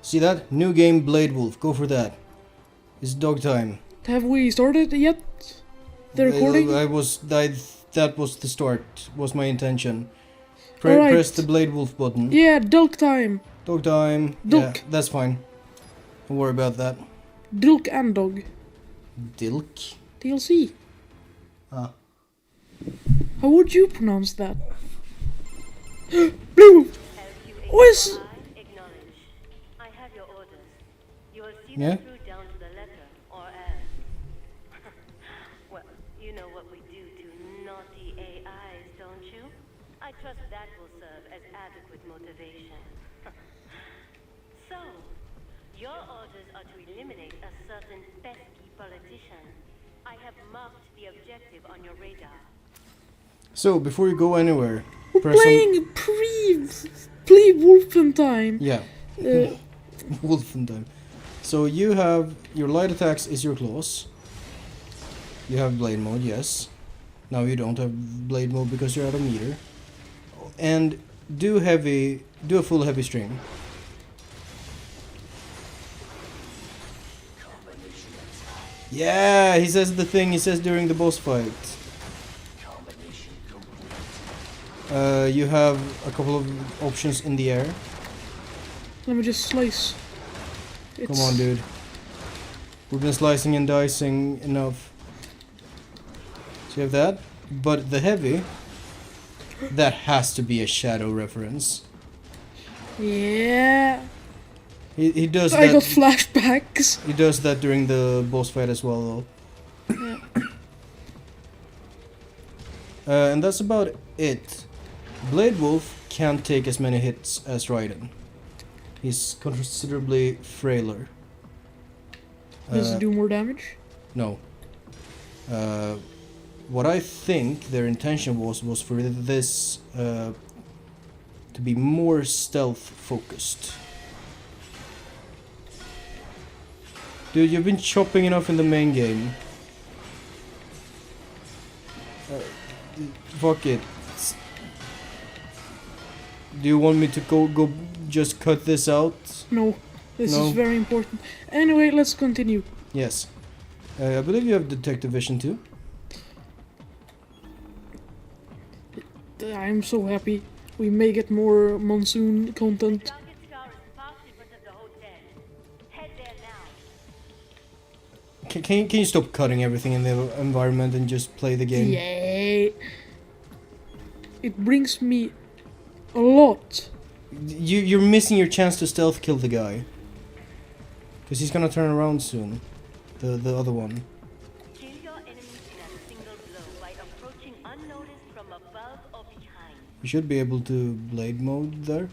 See that? New game, Blade Wolf. Go for that. It's dog time. Have we started yet? The recording? That was the start. Was my intention. Alright. Press the Blade Wolf button. Yeah, Dulk time. Dog time. Dulk. Yeah, that's fine. Don't worry about that. Dulk and dog. Dilk. DLC. Ah. How would you pronounce that? Blue. What is? I have your orders. You will see Yeah? them through down to the letter, or as. Well, you know what we do to naughty AIs, don't you? I trust that will serve as adequate motivation. So, your orders are to eliminate a certain pesky politician. I have marked the objective on your radar. So, before you go anywhere, We're press on... playing Wolfenstein. Yeah. Wolfenstein. So you have your light attacks is your claws. You have blade mode, yes. Now you don't have blade mode because you're out of meter. And do a full heavy string. Yeah, he says the thing he says during the boss fight. You have a couple of options in the air. Let me just slice. Come on, dude. We've been slicing and dicing enough. So you have that. But the heavy, that has to be a shadow reference. Yeah. He does I that. got flashbacks. He does that during the boss fight as well, though. Yeah. And that's about it. Blade Wolf can't take as many hits as Raiden. He's considerably frailer. Does it do more damage? No. What I think their intention was for this to be more stealth focused. Dude, you've been chopping enough in the main game. Fuck it. Do you want me to go just cut this out? No. This No. is very important. Anyway, let's continue. Yes. I believe you have detective vision too. I'm so happy. We may get more monsoon content. Target scar is parked in front of the hotel. Head there now. Can you stop cutting everything in the environment and just play the game? Yay! It brings me a lot. You're missing your chance to stealth kill the guy. Because he's gonna turn around soon. The other one. Kill your enemies in a single blow by approaching unnoticed from above or behind. You should be able to blade mode there.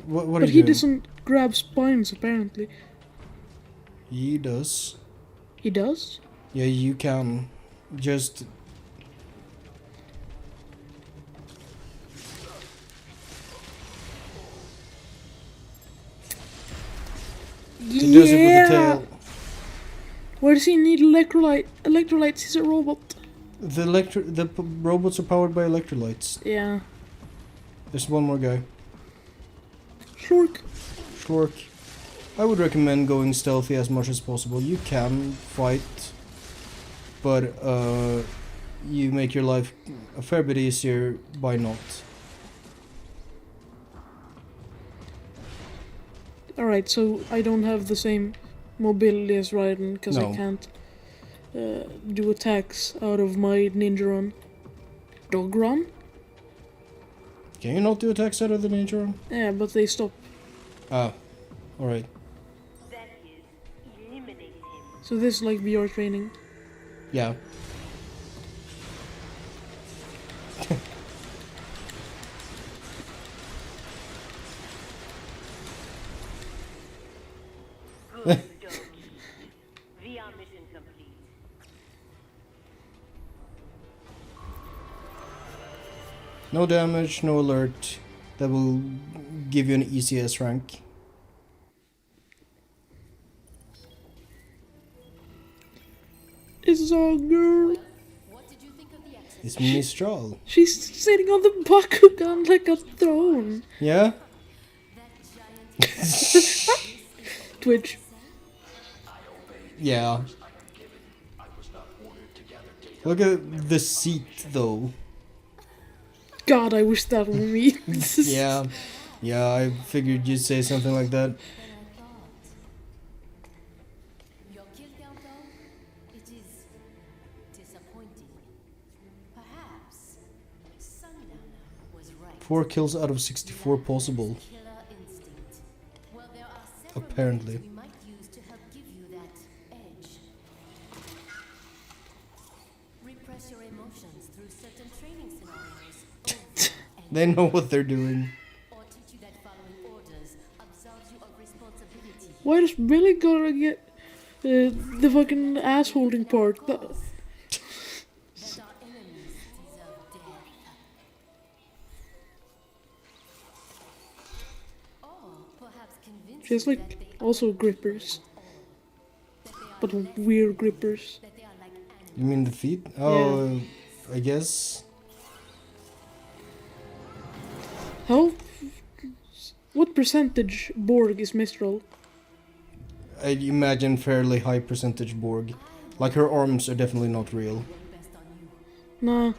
What are But you he doing? doesn't grab spines, apparently. He does. He does? Yeah, you can. Just... He does it with the tail. Why does he need electrolytes? He's a robot. The robots are powered by electrolytes. Yeah. There's one more guy. Shork. Shork. I would recommend going stealthy as much as possible. You can fight, but you make your life a fair bit easier by not. Alright, so I don't have the same mobility as Raiden, because No. I can't do attacks out of my ninja run. Dog run? Can you not do attacks out of the ninja run? Yeah, but they stop. Ah, alright. That is, eliminate him. So this is like VR training. Yeah. Good doggy. VR mission complete. No damage, no alert. That will give you an easy S rank. It's a girl. It's Mistral. She's sitting on the Bakugan like a throne. Yeah? Twitch. Yeah. Look at the seat though. God, I wish that were me. Yeah. Yeah, I figured you'd say something like that. than I thought. Your kill count, though, it is disappointing. Perhaps Sundowner was right. 4 kills out of 64 possible. Killer instinct. Well, there are several Apparently. methods we might use to help give you that edge. Repress your emotions through certain training scenarios. They know what they're doing. Or teach you that following orders absolves you of responsibility. Why does Billy gotta get the fucking ass holding part? That our enemies deserve death. Or perhaps convince She has you like that they also grippers, that they are but less- weird grippers. that they are like animals. You mean the feet? Oh, I guess. How? What percentage Borg is Mistral? I imagine fairly high percentage Borg. Like her arms are definitely not real. Best on you. Nah.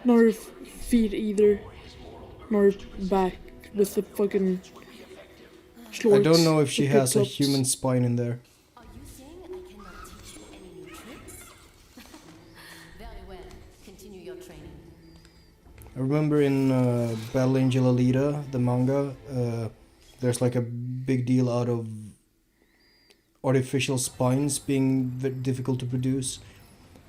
Nor her feet either. Nor her back with the fucking I don't know if the she has a flip-flops. human spine in there. Are you saying I cannot teach you any new tricks? Very well. Continue your training. I remember in Battle Angel Alita, the manga, there's like a big deal out of artificial spines being difficult to produce.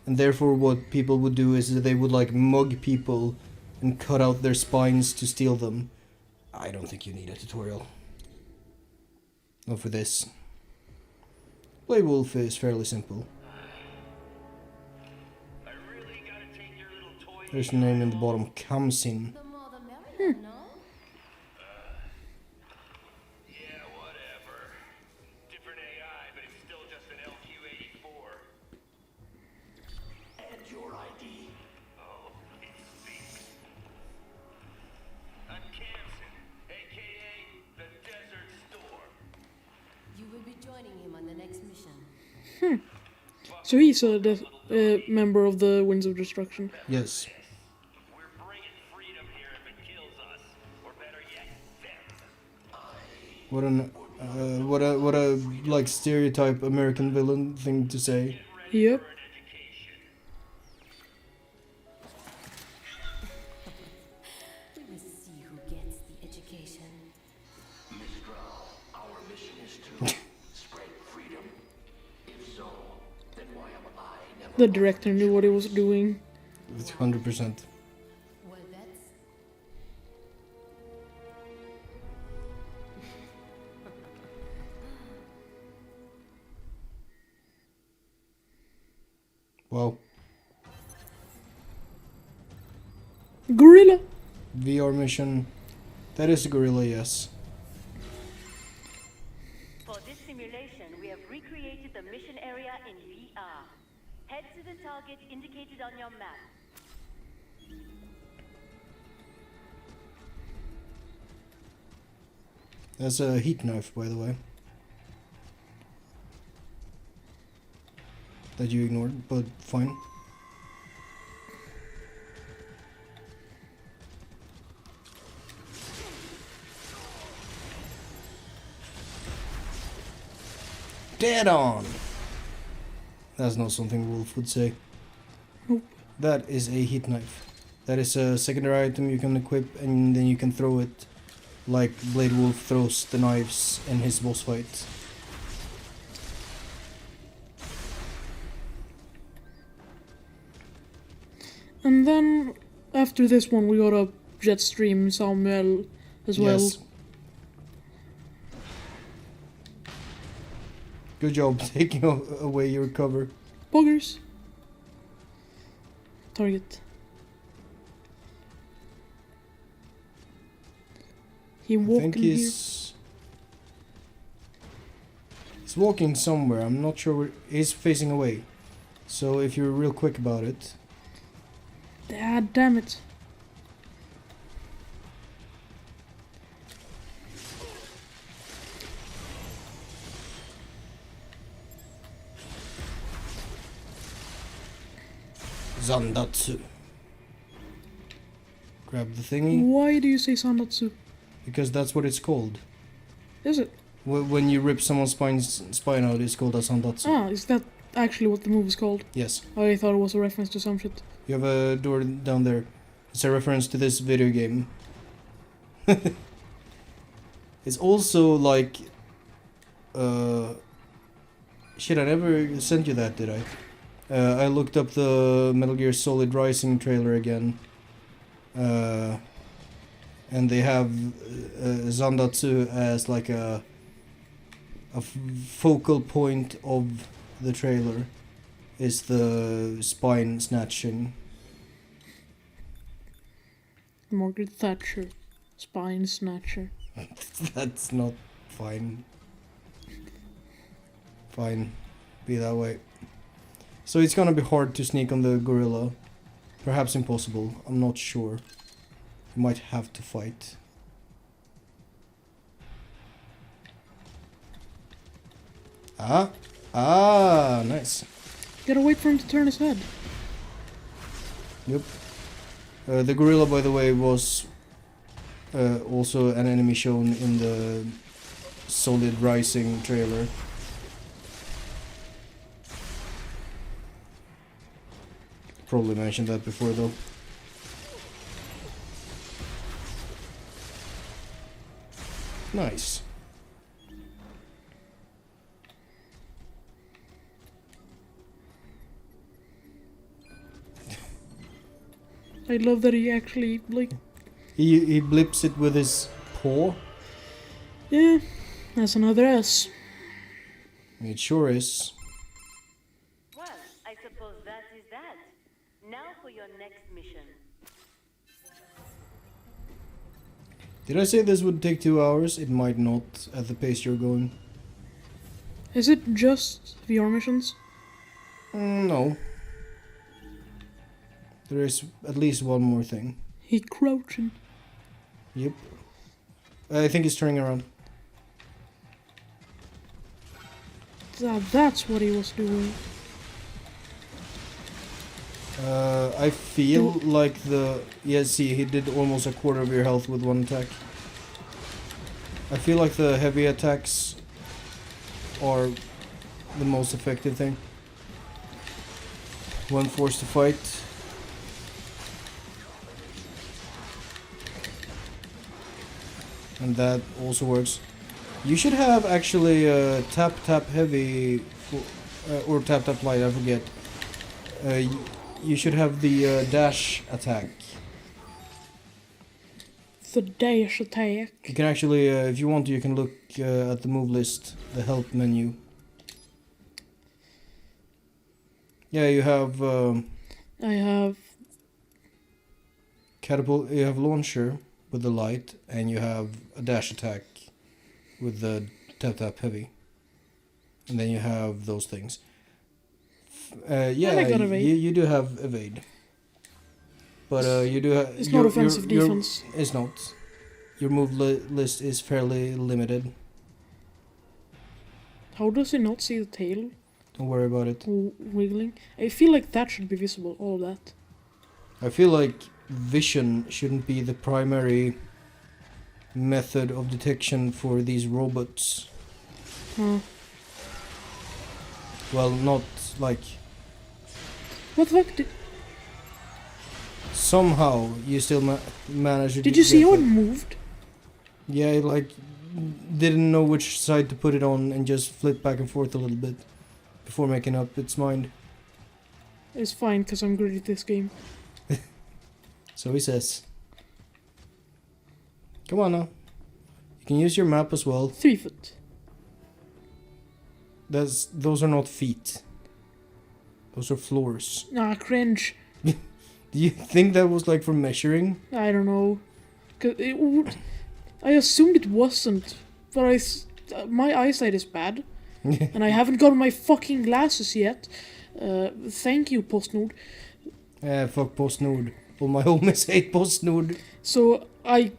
And therefore what people would do is that they would like mug people and cut out their spines to steal them. I don't think you need a tutorial. Not for this. Blade Wolf is fairly simple. I really gotta take your little toy. There's a name in the bottom, Kamsin. The more the merrier, no? Yeah, whatever. Different AI, but it's still just an LQ-84. And your ID? Oh, it stinks. I'm Kamsin, aka the Desert Storm. You will be joining him on the next mission. So he's a member of the Winds of Destruction. Yes. We're bringing freedom here if it kills us, or better yet, them. What a like stereotype American villain thing to say. Yep. For an education. We will see who gets the education. Mistral, our mission is to spread freedom. If so, then why am I never The director knew what he was doing. 100%. Well, that's Wow. Gorilla! VR mission. That is a gorilla, yes. For this simulation, we have recreated the mission area in VR. Head to the target indicated on your map. That's a heat knife, by the way. That you ignored, but fine. Dead on! That's not something Wolf would say. Nope. That is a heat knife. That is a secondary item you can equip and then you can throw it like Blade Wolf throws the knives in his boss fight. And then after this one, we got a Jetstream Samuel as well. Yes. Good job taking away your cover. Buggers. Target. He I walking think here. he's walking somewhere. I'm not sure where he's facing away. So if you're real quick about it, God damn it. Zandatsu. Grab the thingy, Why do you say Sandatsu? because that's what it's called. Is it? When you rip someone's spine out, it's called a Zandatsu. Ah, is that actually what the movie's called? Yes. I thought it was a reference to some shit. You have a door down there. It's a reference to this video game. It's also like... Shit, I never sent you that, did I? I looked up the Metal Gear Solid Rising trailer again. And they have Zandatsu as like a focal point of the trailer. Is the spine snatching. Margaret Thatcher. Spine snatcher. That's not fine. Fine. Be that way. So it's gonna be hard to sneak on the gorilla. Perhaps impossible. I'm not sure. You might have to fight. Ah, nice. Gotta wait for him to turn his head. Yep. The gorilla, by the way, was also an enemy shown in the Solid Rising trailer. Probably mentioned that before, though. Nice. I love that he actually, like... He blips it with his paw. Yeah, that's another S. It sure is. Well, I suppose that is that. Now for your next mission. Did I say this would take 2 hours? It might not, at the pace you're going. Is it just VR missions? No. There is at least one more thing. He crouching. Yep. I think he's turning around. That's what he was doing. I feel like the... Yeah, see, he did almost a quarter of your health with one attack. I feel like the heavy attacks are the most effective thing when forced to fight. And that also works. You should have actually tap heavy or tap light, I forget. You should have the dash attack. The dash attack. You can actually, if you want to, you can look at the move list, the help menu. Yeah, you have I have... catapult. You have launcher with the light, and you have a dash attack with the tap heavy. And then you have those things. Yeah, I got evade. you do have evade. But you do have... It's not offensive defense. It's not. Your move list is fairly limited. How does he not see the tail Don't worry about it. wiggling? I feel like that should be visible, all of that. I feel like vision shouldn't be the primary method of detection for these robots. Huh. Well, not like... What the fuck? Somehow you still manage to... Did you see get how it that. moved? Yeah, it like didn't know which side to put it on and just flipped back and forth a little bit before making up its mind. It's fine, because I'm good at this game. So he says. Come on now. You can use your map as well. 3 foot. Those are not feet. Those are floors. Ah, cringe. Do you think that was like for measuring? I don't know. I assumed it wasn't, but my eyesight is bad, and I haven't gotten my fucking glasses yet. Thank you, PostNord. Fuck PostNord. All my homies hate PostNord. So I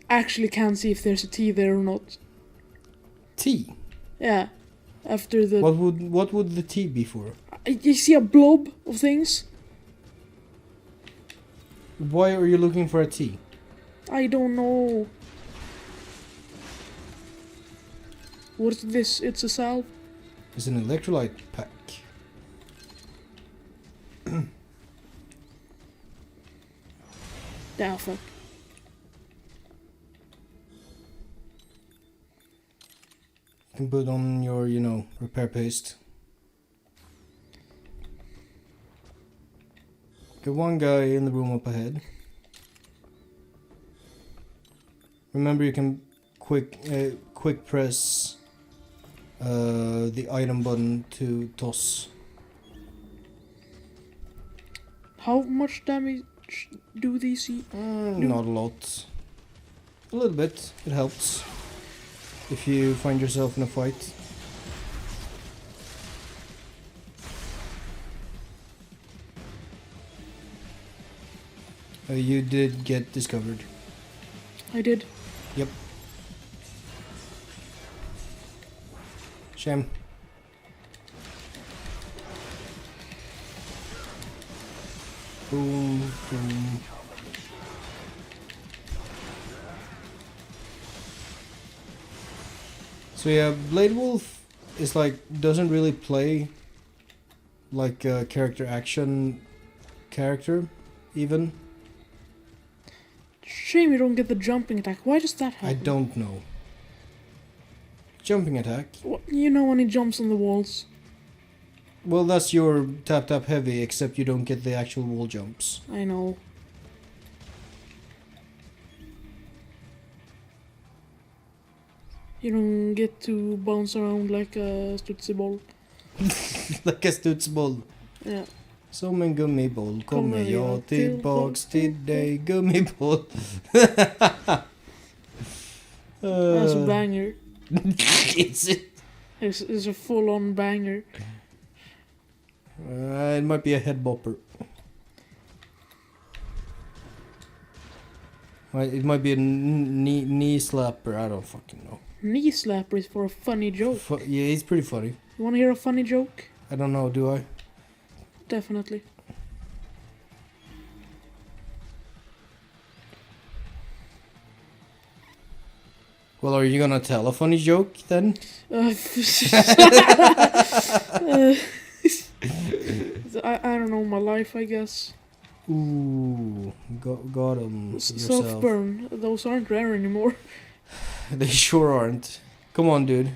actually can't see if there's a T there or not. T? Yeah. After the... What would the T be for? You see a blob of things? Why are you looking for a T? I don't know. What's this? It's a salve? It's an electrolyte pack. Yeah, fuck. You can put on your, repair paste. Got one guy in the room up ahead. Remember, you can quick press the item button to toss. How much damage do these see? Not a lot. A little bit. It helps if you find yourself in a fight. You did get discovered. I did. Yep. Shame. Boom, boom. So yeah, Blade Wolf is doesn't really play like a character action character, even. Shame you don't get the jumping attack. Why does that happen? I don't know. Jumping attack? You know when he jumps on the walls. Well, that's your tap heavy, except you don't get the actual wall jumps. I know. You don't get to bounce around like a Tootsie Ball. Like a studsboll. Yeah. Som en gummiboll kommer Kommer jag jag tillbaks till dig, gummiboll. That's a banger. Is it? It's a full-on banger. It might be a head bopper. It might be a knee slapper. I don't fucking know. Knee slapper is for a funny joke. Yeah, he's pretty funny. You wanna hear a funny joke? I don't know, do I? Definitely. Well, are you gonna tell a funny joke then? I don't know, my life, I guess. Ooh, got him yourself. Self-burn, those aren't rare anymore. They sure aren't. Come on, dude.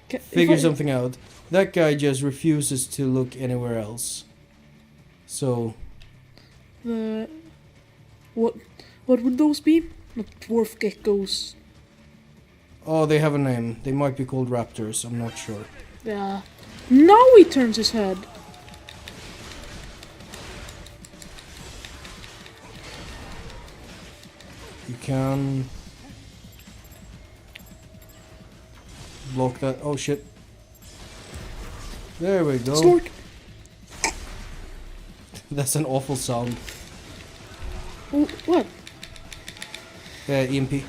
Figure something out. That guy just refuses to look anywhere else. So... What would those be? Not dwarf geckos. Oh, they have a name. They might be called raptors, I'm not sure. Yeah. Now he turns his head. You can... block that. Oh shit. There we go. Slork. That's an awful sound. Oh, what? EMP.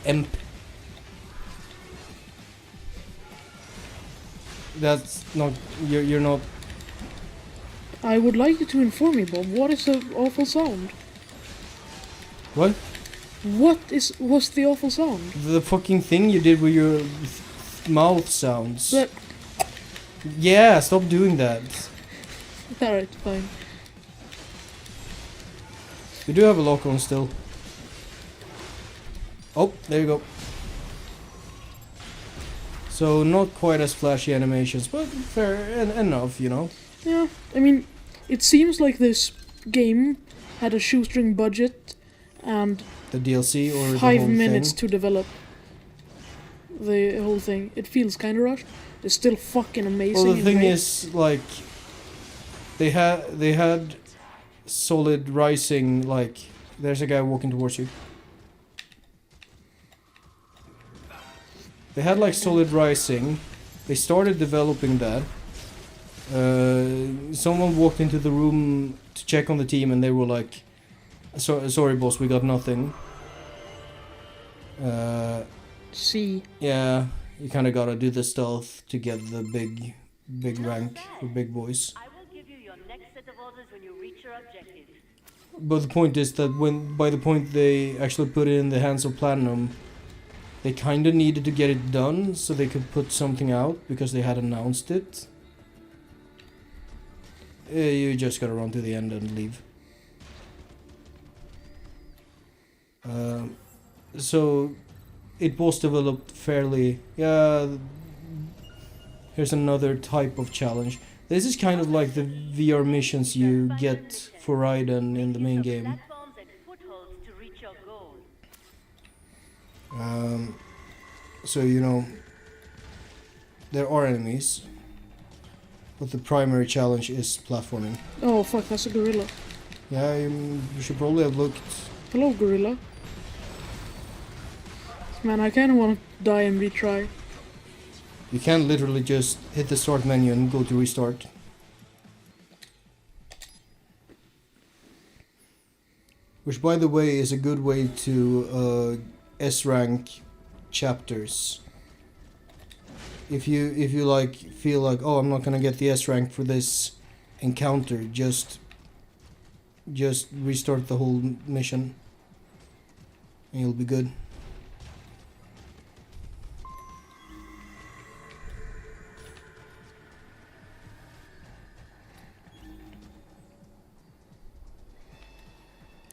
Emp. That's not... You're not... I would like you to inform me, Bob. What is the awful sound? What? What's the awful sound? The fucking thing you did with your mouth sounds. That... Yeah, stop doing that. Alright, fine. We do have a lock on still. Oh, there you go. So not quite as flashy animations, but fair enough, you know. Yeah, I mean, it seems like this game had a shoestring budget and The DLC or the 5 whole minutes thing. to develop the whole thing. It feels kind of rushed. It's still fucking amazing. Well, the and thing great. is, like, they had solid rising. Like, there's a guy walking towards you. They had like solid rising. They started developing that, Someone walked into the room to check on the team, and they were like, sorry boss, we got nothing. See. Yeah, you kind of gotta do the stealth to get the big rank for big boys. I will give you your next set of orders when you reach your objective. But the point is that by the point they actually put it in the hands of Platinum, they kind of needed to get it done so they could put something out because they had announced it. You just gotta run to the end and leave. So it was developed fairly. Yeah. Here's another type of challenge. This is kind of like the VR missions you get for Raiden in the main game. Platforms and footholds to reach your goal. So you know, there are enemies, but the primary challenge is platforming. Oh fuck, that's a gorilla. Yeah, you should probably have looked. Hello, gorilla. Man, I kinda wanna die and retry. You can literally just hit the start menu and go to restart. Which, by the way, is a good way to S-rank chapters. If you like feel like, oh, I'm not gonna get the S rank for this encounter, just restart the whole mission, and you'll be good.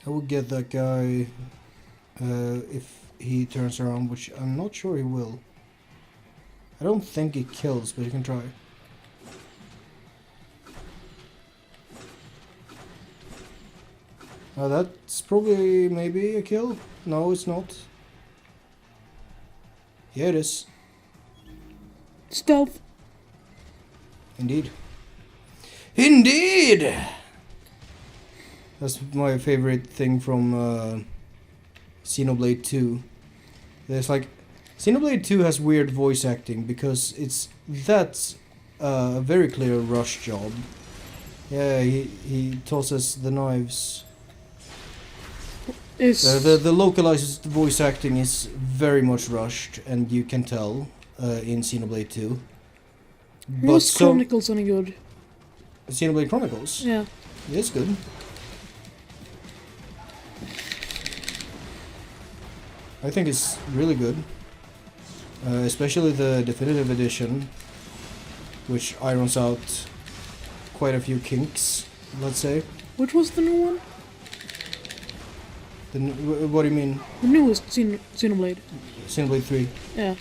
I would get that guy if he turns around, which I'm not sure he will. I don't think it kills, but you can try. That's probably maybe a kill. No, it's not. Yeah, it is. Stealth. Indeed. Indeed! That's my favorite thing from Xenoblade 2. There's like... Xenoblade 2 has weird voice acting because that's a very clear Rush job. Yeah, he tosses the knives. The localized voice acting is very much rushed, and you can tell in Xenoblade 2. Was Chronicles any good? Xenoblade Chronicles? Yeah. It's good. I think it's really good. Especially the definitive edition, which irons out quite a few kinks, let's say. Which was the new one? What do you mean? The newest Xenoblade. Xenoblade 3. Yeah.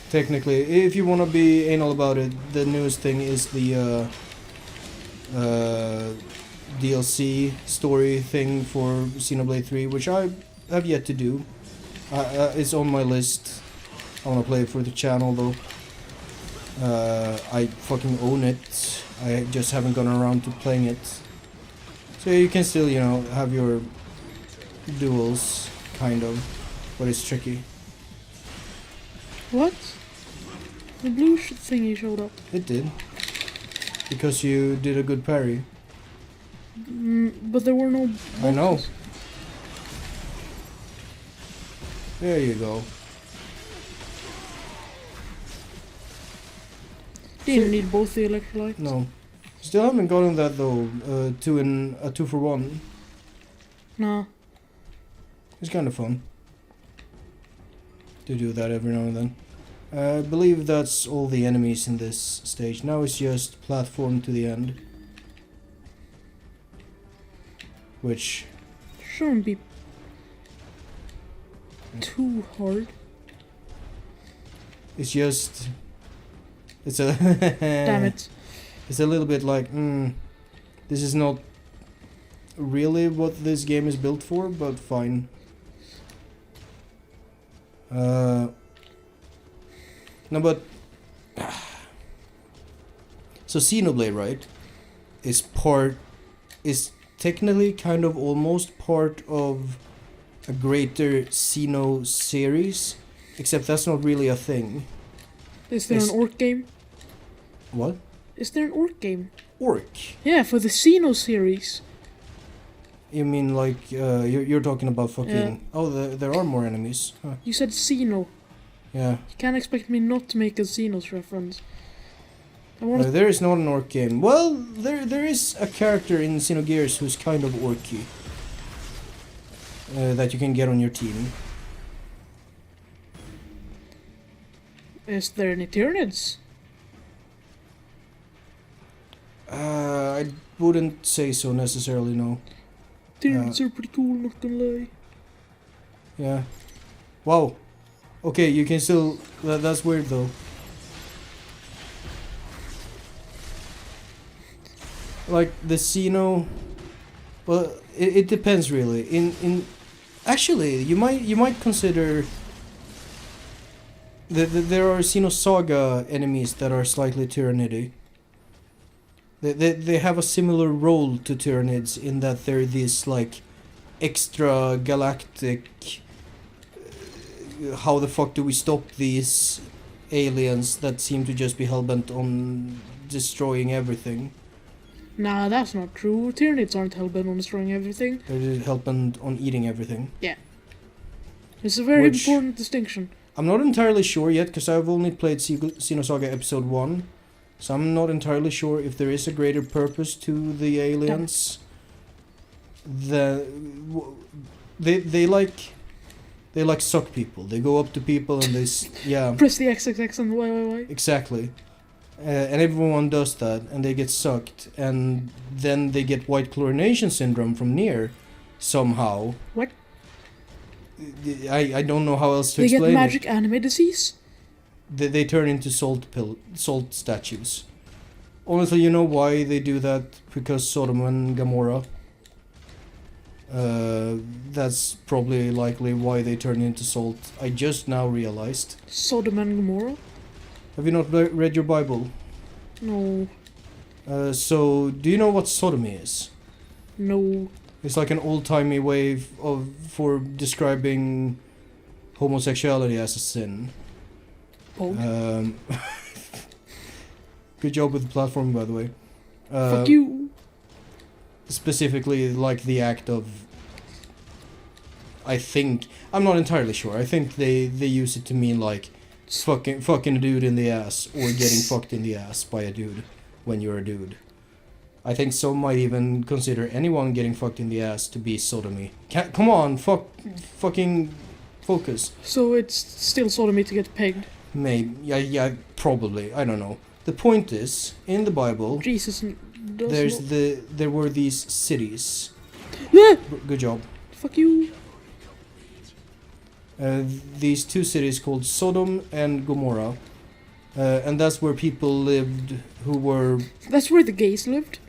Technically, if you want to be anal about it, the newest thing is the DLC story thing for Xenoblade 3, which I have yet to do. It's on my list. I want to play it for the channel though. I fucking own it. I just haven't gone around to playing it. So you can still, you know, have your duels, kind of, but it's tricky. What? The blue thingy showed up. It did. Because you did a good parry. But there were no boxes. I know. There you go. Didn't need both the electrolytes. No. Still haven't gotten that though. 2 for 1. Nah. It's kind of fun to do that every now and then. I believe that's all the enemies in this stage. Now it's just platform to the end. Which... Shouldn't be too hard. It's just... It's a... Damn it. It's a little bit like, this is not really what this game is built for, but fine. No, but... So Xenoblade, right, is technically kind of almost part of a greater Xeno series, except that's not really a thing. Is there an orc game? What? Is there an orc game? Orc? Yeah, for the Xeno series. You mean like you're talking about fucking? Yeah. Oh, there are more enemies. Huh. You said Xeno. Yeah. You can't expect me not to make a Xenos reference. I want to. There is not an orc game. Well, there is a character in Xenogears who's kind of orky. That you can get on your team. Is there any Tyranids? I wouldn't say so necessarily, no. Tyranids are pretty cool, not gonna lie. Yeah. Wow. Okay, you can still... that's weird, though. Like, the Xeno... Well, it depends, really. Actually, you might consider... There are Xenosaga enemies that are slightly Tyranidy. They have a similar role to Tyranids in that they're this, like, extra galactic... how the fuck do we stop these aliens that seem to just be hellbent on destroying everything? Nah, that's not true. Tyranids aren't hellbent on destroying everything. They're hellbent on eating everything. Yeah. It's a very Which- important distinction. I'm not entirely sure yet, because I've only played Xenosaga Episode 1. So I'm not entirely sure if there is a greater purpose to the aliens. They like suck people. They go up to people and yeah, Press the XXX and YYY. exactly. And everyone does that, and they get sucked, and then they get white chlorination syndrome from near, somehow. What? I don't know how else to They explain get it. magic anime disease? They turn into salt statues. Honestly, you know why they do that? Because Sodom and Gomorrah. That's probably likely why they turn into salt. I just now realized. Sodom and Gomorrah? Have you not read your Bible? No. So, do you know what sodomy is? No. It's like an old-timey way for describing homosexuality as a sin. Oh. Good job with the platform, by the way. Fuck you. Specifically, like the act of... I think... I'm not entirely sure. I think they use it to mean like fucking a dude in the ass, or getting fucked in the ass by a dude when you're a dude. I think some might even consider anyone getting fucked in the ass to be sodomy. Come on, fucking focus. So it's still sodomy to get pegged. Maybe, yeah, probably. I don't know. The point is, in the Bible, Jesus does there's not. there were these cities. Ah! Good job. Fuck you. These two cities called Sodom and Gomorrah, and that's where people lived who were, That's where the gays lived.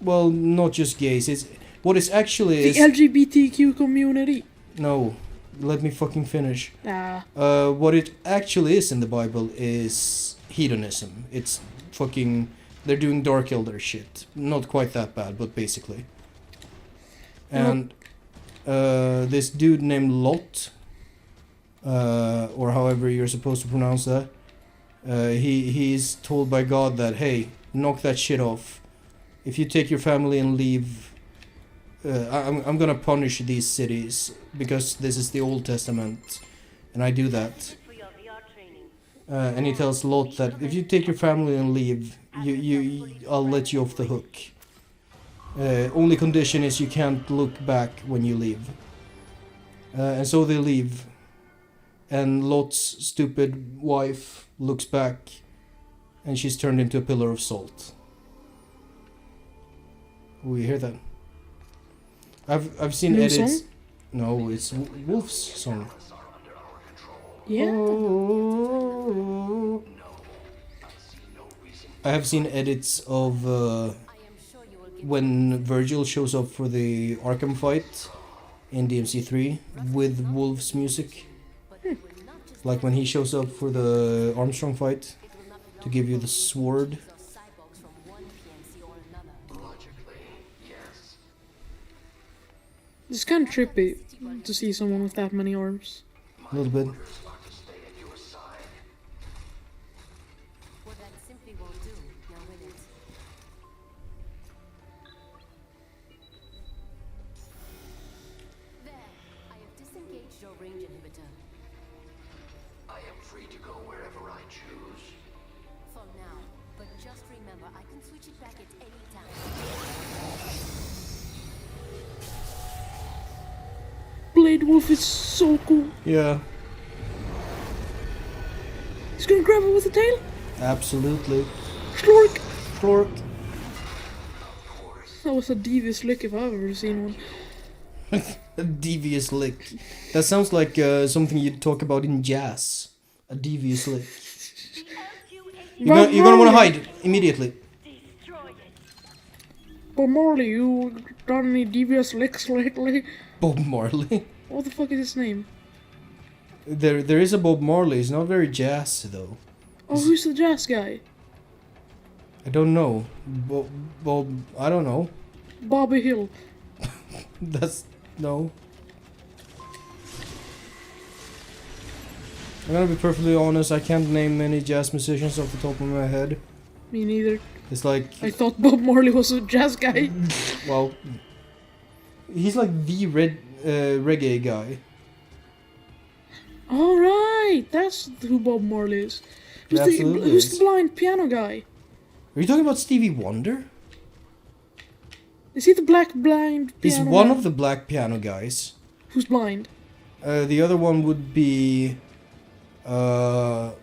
well, not just gays. It's what is actually The is LGBTQ community. no. Let me fucking finish. Ah. What it actually is in the Bible is hedonism. It's fucking... They're doing Dark Elder shit. Not quite that bad, but basically. And this dude named Lot, or however you're supposed to pronounce that, he's told by God that, hey, knock that shit off. If you take your family and leave... I'm gonna punish these cities because this is the Old Testament, and I do that. For your VR training. And he tells Lot that if you take your family and leave, I'll let you off the hook. Only condition is you can't look back when you leave. And so they leave, and Lot's stupid wife looks back, and she's turned into a pillar of salt. We hear that? I've seen New edits. song? No, it's Wolf's song. Yeah. Oh. I have seen edits of I am sure you will give when Virgil shows up for the Arkham fight in DMC3 with Wolf's music. but it will not just Like when he shows up for the Armstrong fight it will not be to give you the sword. those cyborgs from one PMC or another. Logically, yes. It's kind of trippy to see someone with that many arms. A little bit. Orders are to stay at your side. Well, that simply won't do. range inhibitor. I am free to go wherever I choose. For now, but just remember, I can switch it back at any time. Blade Wolf is so cool. Yeah, He's gonna grab it with the tail. absolutely. Slork. Flork. That was a devious lick if I've ever seen one. A devious lick. That sounds like something you'd talk about in jazz. A devious lick. You're gonna want to hide immediately. Destroy it. Bob Marley, you done any devious licks lately? Bob Marley. What the fuck is his name? There is a Bob Marley. He's not very jazzy though. Oh, who's the jazz guy? I don't know. Bob. I don't know. Bobby Hill. That's no. I'm gonna be perfectly honest. I can't name many jazz musicians off the top of my head. Me neither. It's like, I thought Bob Marley was a jazz guy. well, he's like the reggae guy. Alright, that's who Bob Marley is. He absolutely Who's is. the blind piano guy? Are you talking about Stevie Wonder? Is he the black blind He's piano one man? of the black piano guys. Who's blind? The other one would be. Oh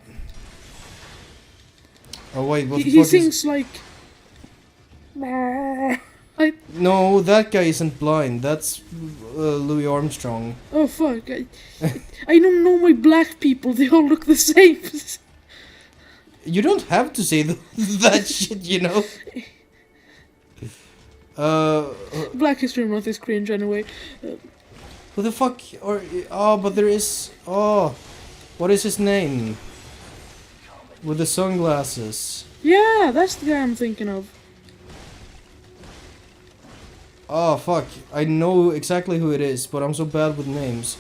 wait, what the He fuck sings like... I, No, that guy isn't blind. That's Louis Armstrong. oh fuck. I don't know my black people, they all look the same. You don't have to say that shit, you know. Black History Month is cringe anyway. Who the fuck? Oh, but there is. Oh, what is his name? With the sunglasses. Yeah, that's the guy I'm thinking of. Oh fuck! I know exactly who it is, but I'm so bad with names.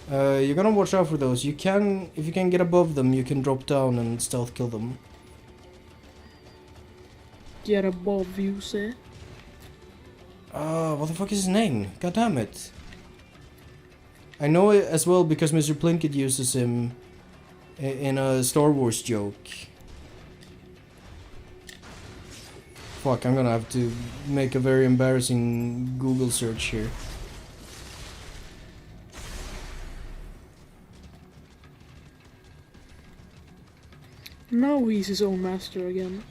You're gonna watch out for those. You can, if you can get above them, you can drop down and stealth kill them. Get above you, say. What the fuck is his name? God damn it! I know it as well because Mr. Plinkett uses him in a Star Wars joke. Fuck, I'm gonna have to make a very embarrassing Google search here. Now he's his own master again.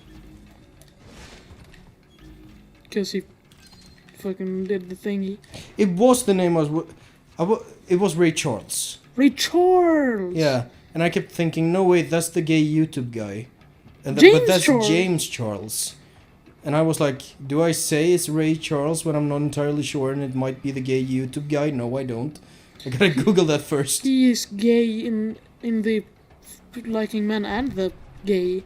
Because he fucking did the thingy. It was the name it was Ray Charles. Ray Charles! Yeah, and I kept thinking, no wait, that's the gay YouTube guy. And James but that's Charles. James Charles. And I was like, do I say it's Ray Charles when I'm not entirely sure and it might be the gay YouTube guy? No, I don't. I gotta Google that first. He is gay in the liking men and the gay.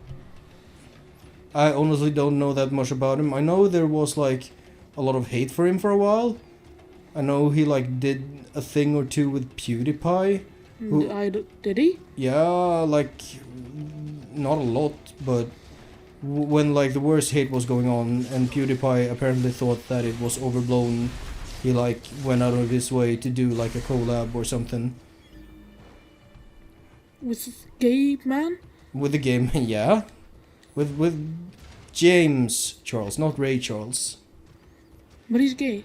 I honestly don't know that much about him. I know there was like a lot of hate for him for a while. I know he like did a thing or two with PewDiePie. Who- Did he? Yeah, like not a lot, but when like the worst hate was going on and PewDiePie apparently thought that it was overblown, he like went out of his way to do like a collab or something With gay man? with the game. Yeah, with James Charles, not Ray Charles. But he's gay.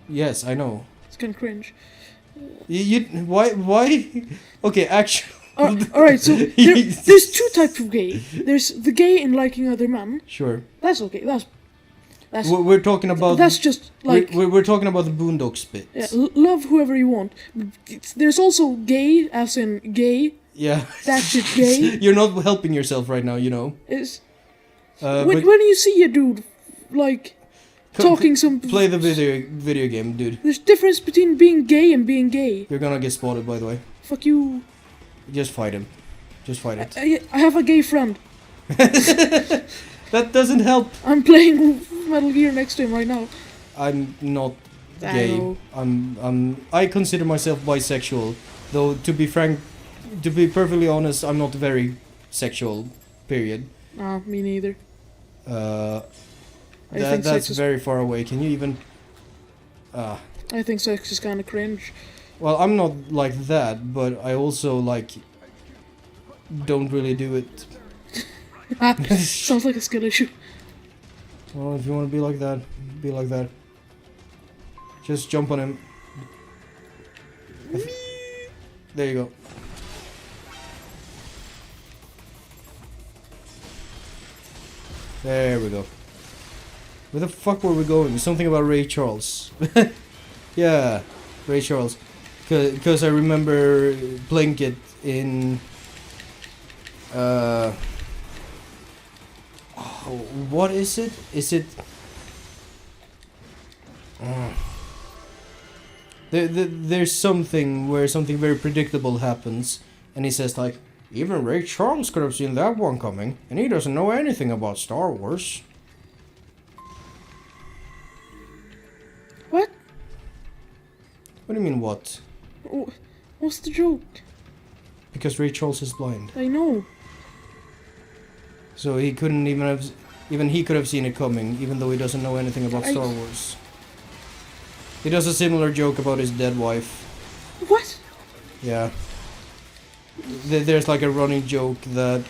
Yes, I know. It's kinda cringe. You why? Okay, actually. Alright, so there's two types of gay. There's the gay in liking other men. Sure. That's okay. That's We're talking about. that's just like we're talking about the Boondock Spit. yeah, love whoever you want. There's also gay, as in gay. Yeah. That shit gay. You're not helping yourself right now, you know. Is But when you see a dude like talking some. Play the video game, dude. There's difference between being gay and being gay. You're gonna get spotted, by the way. Fuck you. Just fight him. Just fight it. I have a gay friend. That doesn't help. I'm playing Metal Gear next to him right now. I'm not I gay. know. I consider myself bisexual, though. To be frank, to be perfectly honest, I'm not very sexual. Period. Nah, me neither. Uh, I think that's sex is- very far away. Can you even? I think sex is kind of cringe. Well, I'm not like that, but I also like don't really do it. Sounds like a skill issue. Well, if you want to be like that, be like that. Just jump on him. There you go. There we go. Where the fuck were we going? Something about Ray Charles. Yeah, Ray Charles. Because I remember playing it in... oh, what is it? Is it... There's something where something very predictable happens, and he says like, even Ray Charles could have seen that one coming, and he doesn't know anything about Star Wars. What? What do you mean what? What's the joke? Because Ray Charles is blind. I know. So he couldn't even have... Even he could have seen it coming, even though he doesn't know anything about Star Wars. He does a similar joke about his dead wife. What? Yeah. There's like a running joke that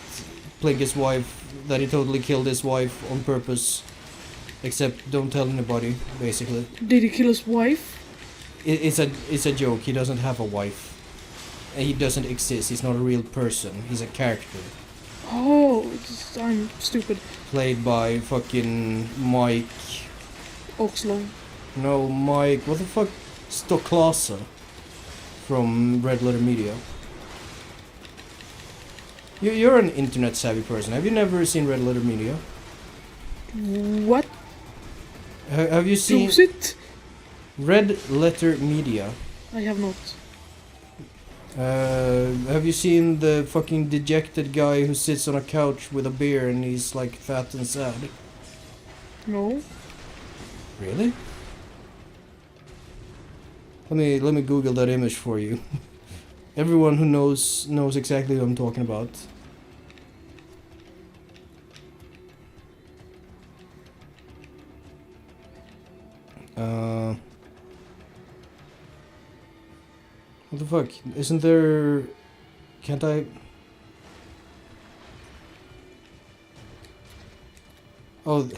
Plinket's wife, that he totally killed his wife on purpose. Except don't tell anybody, basically. Did he kill his wife? It's a joke. He doesn't have a wife. And he doesn't exist. He's not a real person. He's a character. Oh, I'm stupid. Played by fucking Mike. Oxlong. No, Mike. What the fuck? Stoklasa from Red Letter Media. You're an internet savvy person. Have you never seen Red Letter Media? What? Have you seen Who's it? Red Letter Media? I have not. Have you seen the fucking dejected guy who sits on a couch with a beer and he's like fat and sad? No. Really? Let me Google that image for you. Everyone who knows exactly what I'm talking about. What the fuck? Isn't there... Can't I... Oh,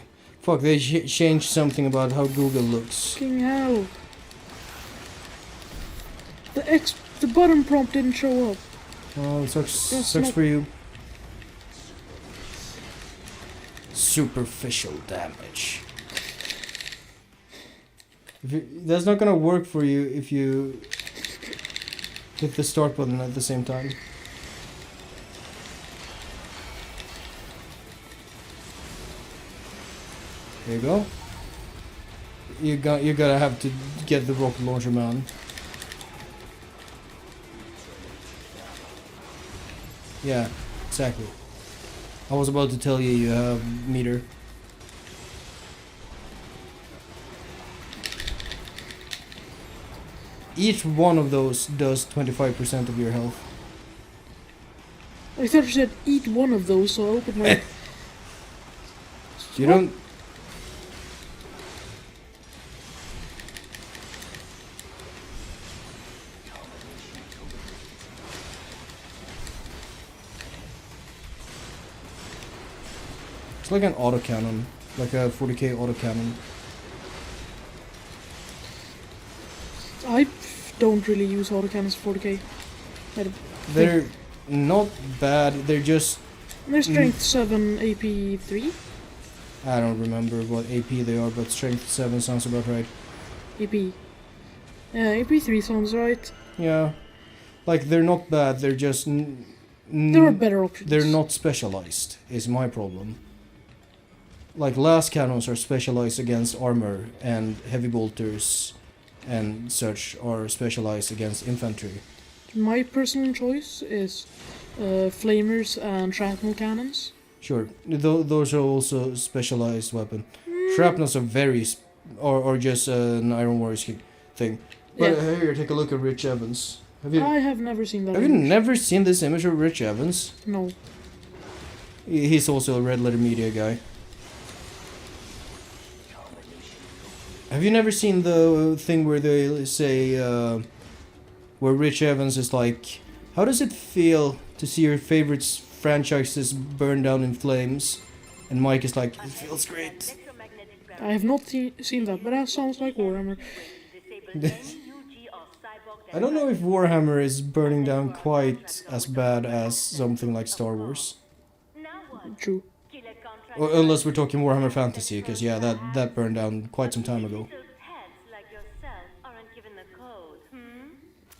fuck, they changed something about how Google looks. Fucking hell. The button prompt didn't show up. Oh, it sucks not- for you. Superficial damage. That's not gonna work for you if you hit the start button at the same time. There you go. You gotta have to get the rocket launcher, man. Yeah, exactly. I was about to tell you have meter. Each one of those does 25% of your health. I thought you said eat one of those, so I opened my... You don't... It's like an autocannon, like a 40k autocannon. I don't really use autocannons 40k. I don't- They're not bad, they're just... They're strength 7 AP 3? I don't remember what AP they are, but strength 7 sounds about right. AP. Yeah, AP 3 sounds right. Yeah. Like, they're not bad, they're just... There are better options. They're not specialized, is my problem. Like, last cannons are specialized against armor, and heavy bolters and such are specialized against infantry. My personal choice is flamers and shrapnel cannons. Sure, those are also specialized weapon. Shrapnels are very... or just an Iron Warriors thing. But Yeah. here, take a look at Rich Evans. Have you... I have never seen that. Have you image. never seen this image of Rich Evans? No. He's also a Red Letter Media guy. Have you never seen the thing where they say where Rich Evans is like, how does it feel to see your favorite franchises burn down in flames? And Mike is like, it feels great. I have not seen that, but that sounds like Warhammer. I don't know if Warhammer is burning down quite as bad as something like Star Wars. True. Or unless we're talking Warhammer Fantasy, because yeah, that burned down quite some time ago.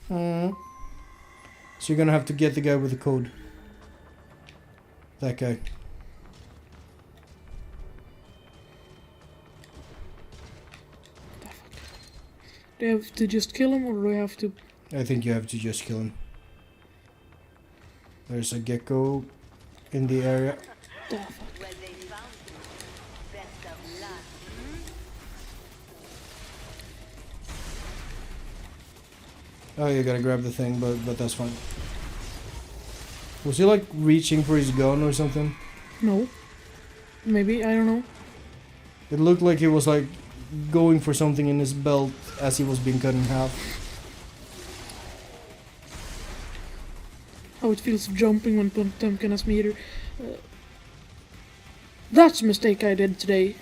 So you're gonna have to get the guy with the code. That guy. Do I have to just kill him, or do I have to... I think you have to just kill him. There's a gecko in the area. The fuck? Oh, you gotta grab the thing, but that's fine. Was he like reaching for his gun or something? No. Maybe, I don't know. It looked like he was like going for something in his belt as he was being cut in half. How it feels jumping when Pumpkin has meter. That's a mistake I did today.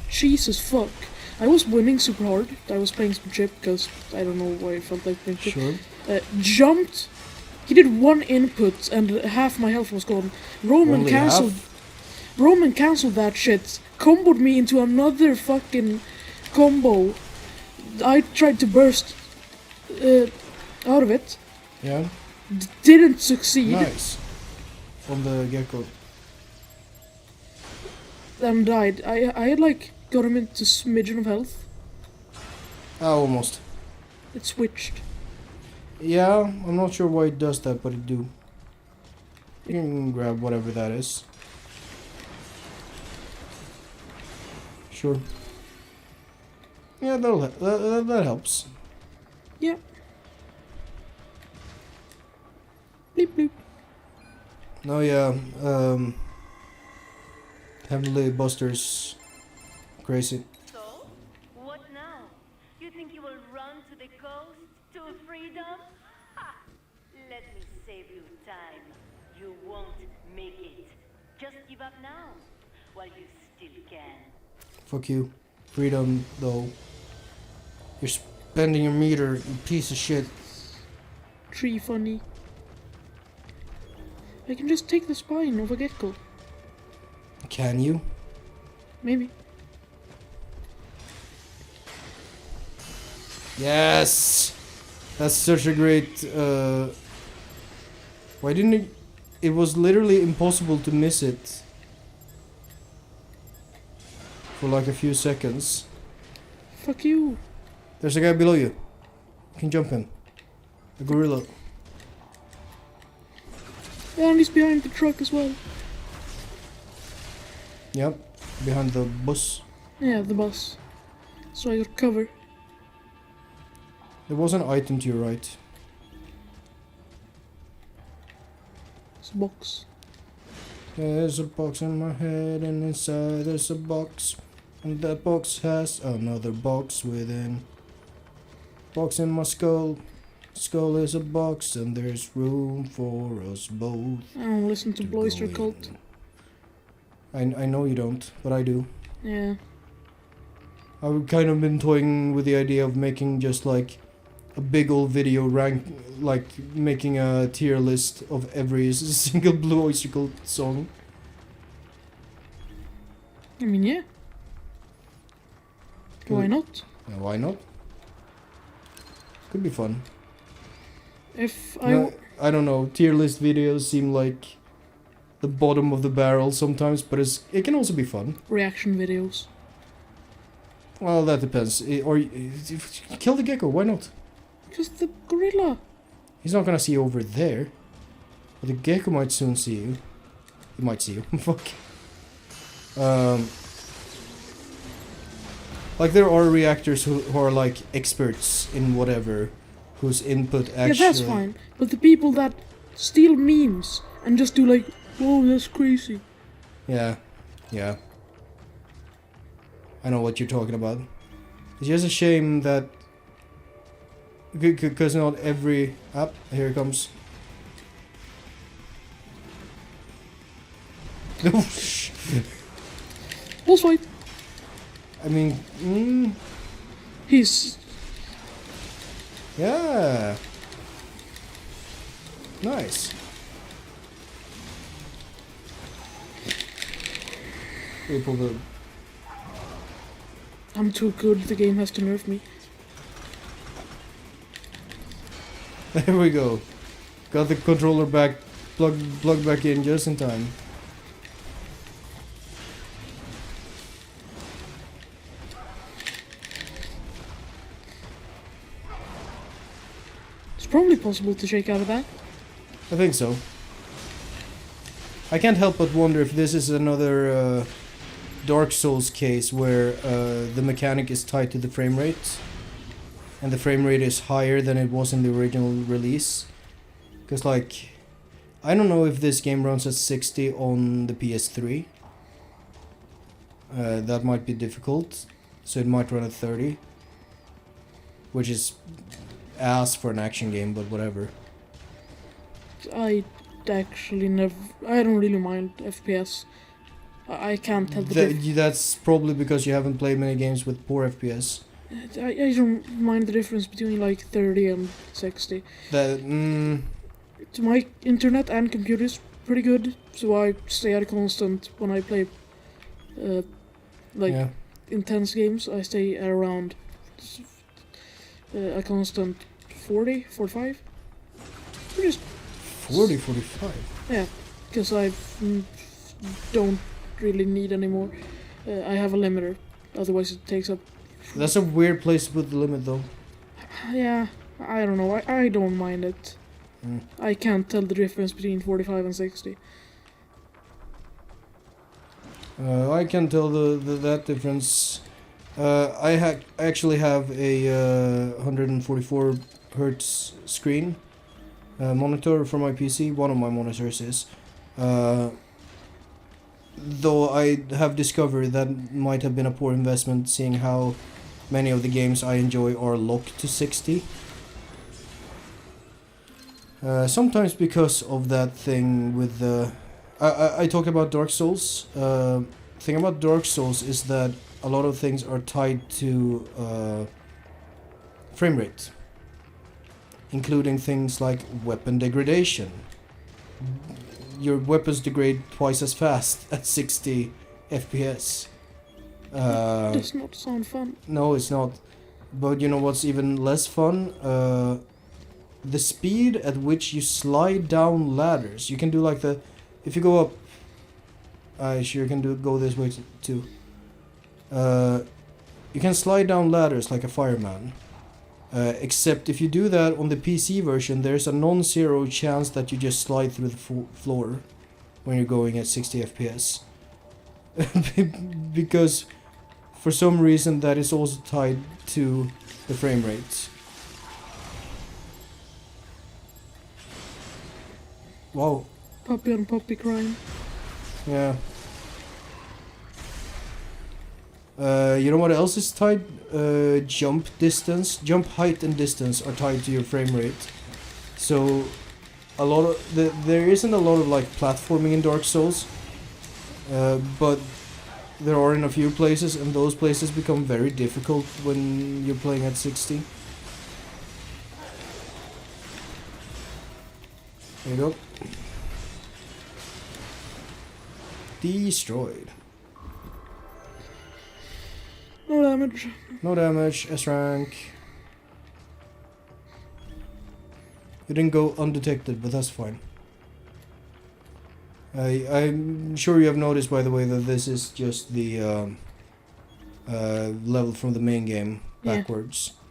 Jesus fuck. I was winning super hard. I was playing some chip because I don't know why I felt like playing chip. Sure. Jumped. He did one input and half my health was gone. Roman Only cancelled. half? Roman cancelled that shit. Comboed me into another fucking combo. I tried to burst out of it. Yeah. Didn't succeed. Nice. On the gecko. Then died. I had like got him into smidgen of health. Ah, almost. It switched. Yeah, I'm not sure why it does that, but it do. You can grab whatever that is. Sure. Yeah, that helps. Yeah. Bleep bloop. No, yeah. Heavenly Buster's crazy. So, what now? You think you will run to the coast to freedom? Ha! Let me save you time. You won't make it. Just give up now, while you still can. Fuck you. Freedom, though. You're spending your meter, you piece of shit. Tree funny. I can just take the spine of a gecko. Can you? Maybe. Yes! That's such a great, why didn't it... It was literally impossible to miss it. For like a few seconds. Fuck you. There's a guy below you. You can jump him. A gorilla. Yeah, and he's behind the truck as well. Yep. Behind the bus. Yeah, the bus. So I got cover. There was an item to your right. It's a box. There's a box in my head, and inside there's a box. And that box has another box within. Box in my skull. Skull is a box, and there's room for us both. I don't listen to go Bloister in. Cult. I know you don't, but I do. Yeah. I've kind of been toying with the idea of making just like a big old video rank, like making a tier list of every single Blue Oyster Cult song. I mean, yeah. Why not? Yeah, why not? Could be fun. If No, I don't know. Tier list videos seem like the bottom of the barrel sometimes, but it can also be fun. Reaction videos. Well, that depends. Kill the gecko. Why not? Because the gorilla. He's not gonna see you over there. But the gecko might soon see you. He might see you. Fuck. Like there are reactors who are like experts in whatever, whose input actually. Yeah, that's fine. But the people that steal memes and just do like, whoa, that's crazy. Yeah, yeah. I know what you're talking about. It's just a shame that Because not every... here it comes. Boss fight. I mean, He's yeah. Nice. We pulled the... I'm too good. The game has to nerf me. There we go. Got the controller back, plugged back in just in time. It's probably possible to shake out of that. I think so. I can't help but wonder if this is another Dark Souls case where the mechanic is tied to the frame rate, and the frame rate is higher than it was in the original release. Because, like, I don't know if this game runs at 60 on the PS3. That might be difficult, so it might run at 30. Which is ass for an action game, but whatever. I actually never. I don't really mind FPS. I can't tell the difference. That's probably because you haven't played many games with poor FPS. I don't mind the difference between like 30 and 60. My internet and computer is pretty good, so I stay at a constant when I play Yeah. intense games. I stay at around a constant 40, 45. Just 40, 45. yeah, because I don't really need any more. I have a limiter, otherwise it takes up. That's a weird place to put the limit, though. Yeah, I don't know. I don't mind it. I can't tell the difference between 45 and 60. I can tell that difference. I actually have a 144 hertz screen monitor for my PC. One of my monitors is. Though I have discovered that might have been a poor investment, seeing how many of the games I enjoy are locked to 60. Sometimes because of that thing with the... I talked about Dark Souls. Thing about Dark Souls is that a lot of things are tied to frame rate, including things like weapon degradation. Your weapons degrade twice as fast at 60 FPS. Does not sound fun. No, it's not. But you know what's even less fun? The speed at which you slide down ladders. You can do like the... If you go up... I sure can go this way too. You can slide down ladders like a fireman. Except if you do that on the PC version, there's a non-zero chance that you just slide through the floor when you're going at 60 FPS. Because for some reason that is also tied to the frame rates. Wow. Puppy on puppy crime. Yeah. You know what else is tied? Jump distance, jump height and distance are tied to your frame rate. So a lot of there isn't a lot of like platforming in Dark Souls, but there are in a few places, and those places become very difficult when you're playing at 60. There you go. Destroyed. No damage. No damage, S rank. You didn't go undetected, but that's fine. I'm sure you have noticed, by the way, that this is just the level from the main game backwards. Yeah.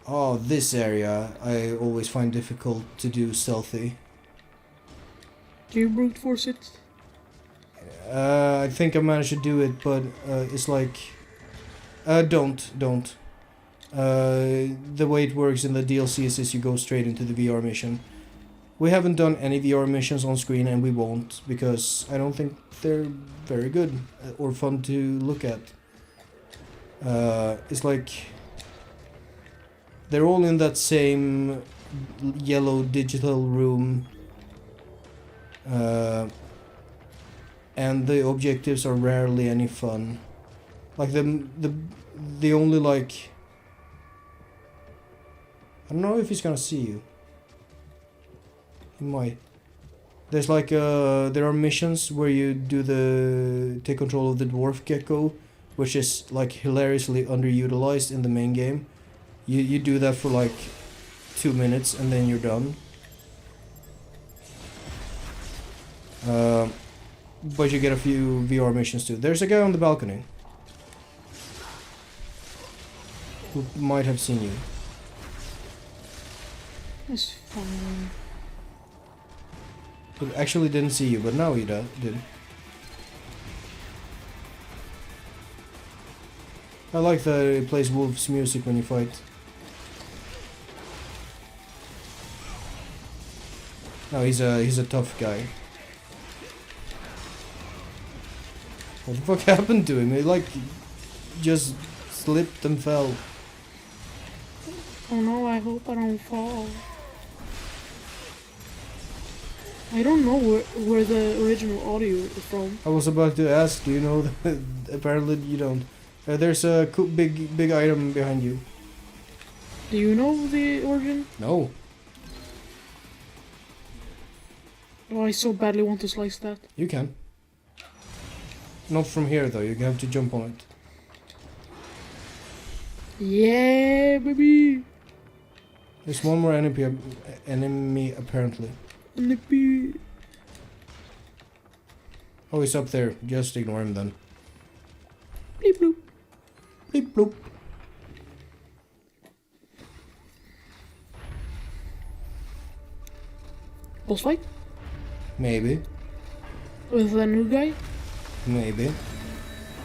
Oh, this area I always find difficult to do stealthy. Do you brute force it? I think I managed to do it, but it's like... Don't. The way it works in the DLCs is you go straight into the VR mission. We haven't done any VR missions on screen, and we won't, because I don't think they're very good or fun to look at. It's like... they're all in that same yellow digital room. And the objectives are rarely any fun. Like the only like, I don't know if he's gonna see you. He might. There's like there are missions where you take control of the dwarf gecko, which is like hilariously underutilized in the main game. You do that for like 2 minutes and then you're done. But you get a few VR missions too. There's a guy on the balcony who might have seen you. That's fine. He actually didn't see you, but now he did. I like that it plays Wolf's music when you fight. No, he's a tough guy. What the fuck happened to him? He like just slipped and fell. Oh no, I hope I don't fall. I don't know where the original audio is from. I was about to ask, do you know that? Apparently you don't. There's a big item behind you. Do you know the origin? No. Oh, I so badly want to slice that. You can. Not from here though, you have to jump on it. Yeah, baby! There's one more enemy apparently. Nippy. Oh, he's up there. Just ignore him then. Bleep bloop. Bleep bloop. Boss fight? Maybe. With the new guy? Maybe.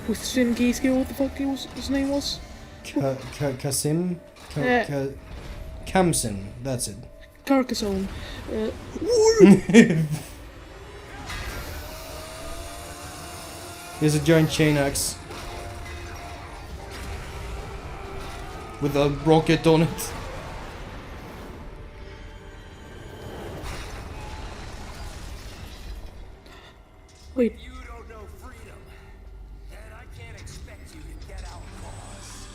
With Shinkiski, what the fuck his name was? Kasim? Kamsin, that's it. Carcassonne. There's a giant chain axe. With a rocket on it. Wait, You don't know freedom, and I can't expect you to get our cause.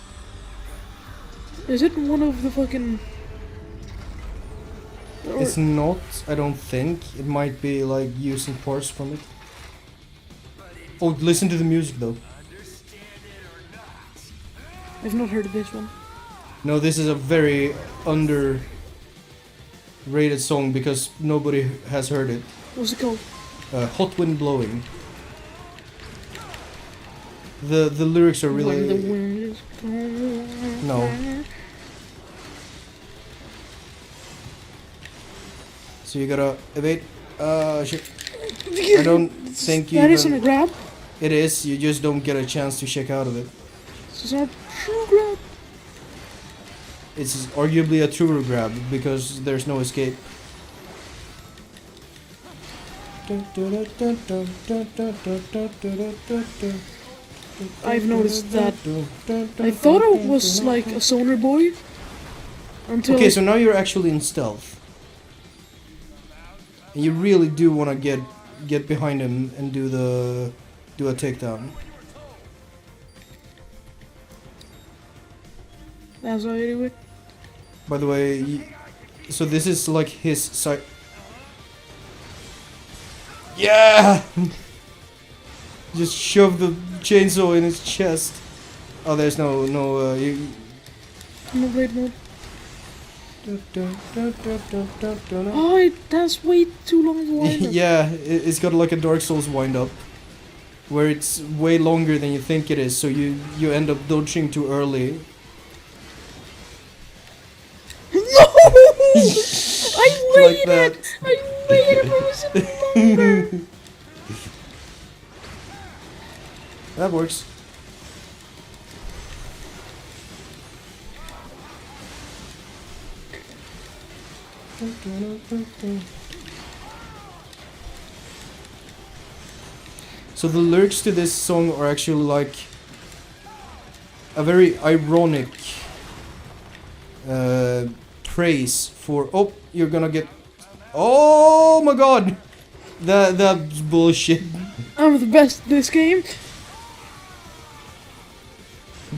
is it one of the fucking... Or- It's not, I don't think. It might be like using parts from it. Oh, listen to the music though. Understand it or not. I've not heard of this one. No, this is a very underrated song because nobody has heard it. What's it called? Hot Wind Blowing. The lyrics are When the really... wind is cold. No. So you gotta evade. Shit. I don't think you That isn't a even... grab. It is, you just don't get a chance to check out of it. This is not true grab. It's arguably a truer grab because there's no escape. I've noticed that. I thought it was like a sonar boy. Until Okay, so now you're actually in stealth. And you really do want to get behind him and do a takedown. That's how I do it. By the way, so this is like his side. Yeah! Just shove the chainsaw in his chest. Oh, there's no you. No blade mode. Oh, that's way too long to wind up. Yeah, it's got like a Dark Souls wind up, where it's way longer than you think it is. So you end up dodging too early. No! I Like waited! that. I waited for so longer! That works. So the lyrics to this song are actually like a very ironic praise for. Oh, you're gonna get. Oh my god! That's bullshit. I'm the best at this game.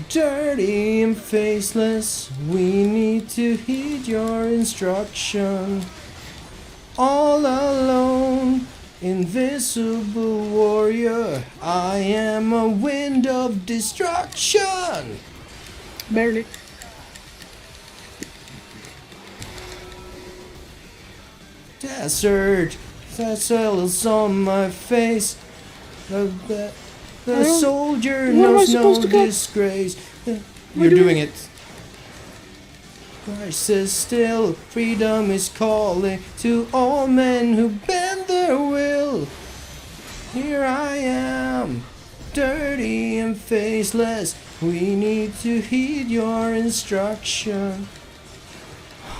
Dirty and faceless, we need to heed your instruction. All alone, invisible warrior, I am a wind of destruction. Barely. Desert, that cell's on my face. The don't- soldier what am I knows no supposed to go- disgrace. Am I You're doing doing- it. Crisis still, freedom is calling to all men who bend their will. Here I am, dirty and faceless. We need to heed your instruction.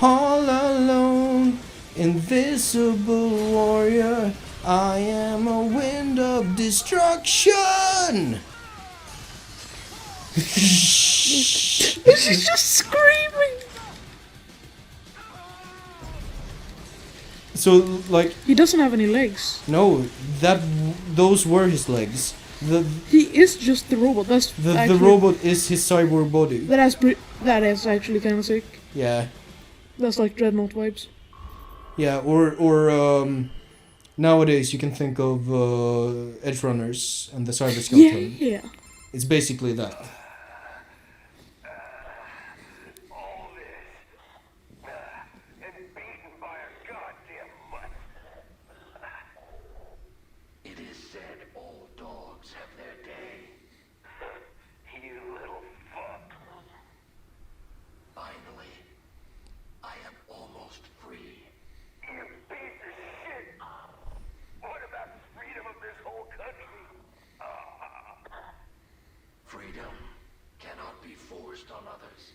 All alone, invisible warrior, I am a wind of destruction. She's just screaming. So, like, He doesn't have any legs. no, those were his legs. The He is just the robot. That's the actually, robot is his cyborg body. that is actually kind of sick. Yeah, That's like Dreadnought vibes. yeah. Or nowadays you can think of Edge Runners and the Cyber Yeah, Skeleton. yeah. It's basically that. All this. And beaten by a goddamn mutt. It is said all dogs have their day. You little fuck. Finally, I am almost free. You piece of shit. What about freedom of this whole country? Freedom cannot be forced on others.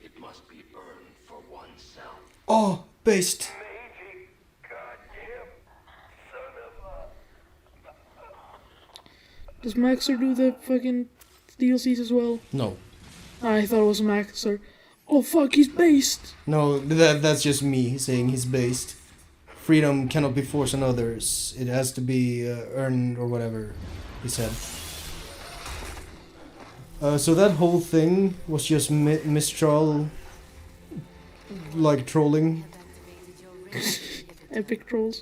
It must be earned for oneself. Oh, based. Mangy goddamn son of a... Does Maxer do the fucking DLCs as well? No, I thought it was Maxer. Oh fuck, he's based. no. That's just me saying he's based. Freedom cannot be forced on others. It has to be earned or whatever he said. So that whole thing was just Mistral, like trolling. Epic trolls.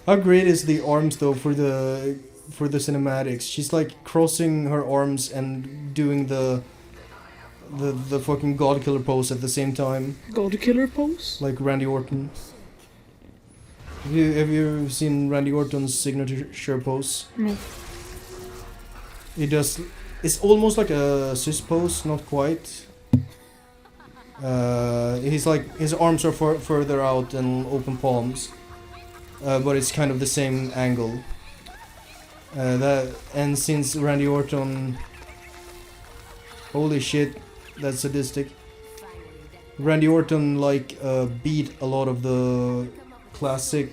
How great is the arms though for the cinematics? She's like crossing her arms and doing the fucking God Killer pose at the same time, God Killer pose? like Randy Orton. Have you seen Randy Orton's signature pose? No. He does. It's almost like a cis pose, not quite. He's like his arms are further out and open palms, but it's kind of the same angle. And since Randy Orton, holy shit, that's sadistic. Randy Orton like beat a lot of the classic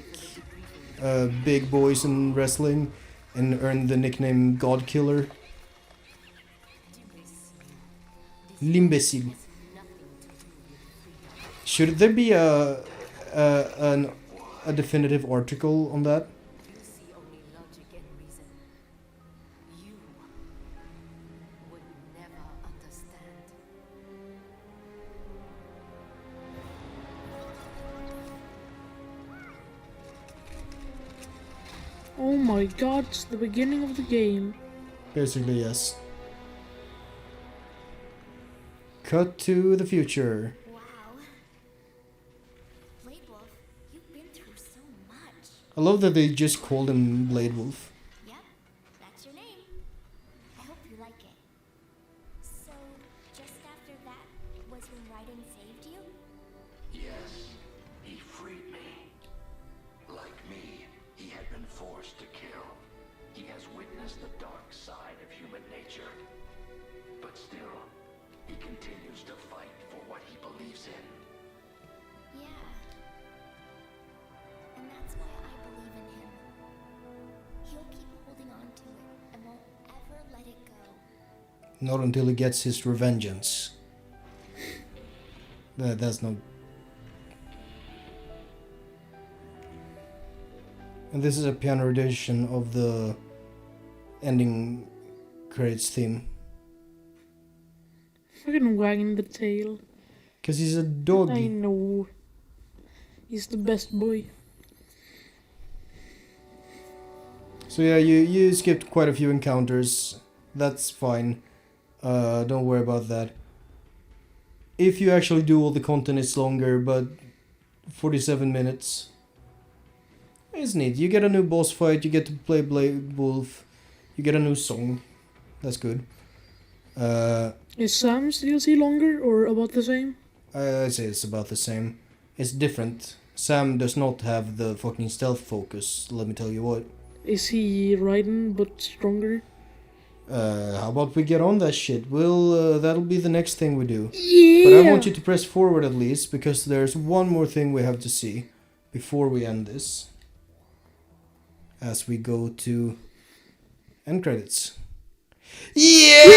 big boys in wrestling and earned the nickname God Killer. L'imbécile. Should there be a definitive article on that? See only logic and reason. You would never understand. Oh my god, it's the beginning of the game. Basically, yes. Cut to the future. Wow. Blade Wolf, you've been through so much. I love that they just called him Blade Wolf. Yep, that's your name. I hope you like it. So, just after that was when Raiden saved you? Yes, he freed me. Like me, he had been forced to kill. He has witnessed the dark side of human nature. But still, he continues to fight for what he believes in. Yeah. And that's why I believe in him. He'll keep holding on to it and won't ever let it go. Not until he gets his revengeance. That's not. And this is a piano rendition of the ending credits theme. Fucking wagging the tail. Cause he's a dog. I know. He's the best boy. So yeah, you skipped quite a few encounters. That's fine. Don't worry about that. If you actually do all the content, it's longer, but 47 minutes. It's neat. You get a new boss fight, you get to play Blade Wolf, you get a new song. That's good. Is Sam's DLC longer or about the same? I'd say it's about the same. It's different. Sam does not have the fucking stealth focus, let me tell you what. Is he Raiden but stronger? How about we get on that shit? That'll be the next thing we do. Yeah! But I want you to press forward at least, because there's one more thing we have to see before we end this. As we go to end credits. Yeah!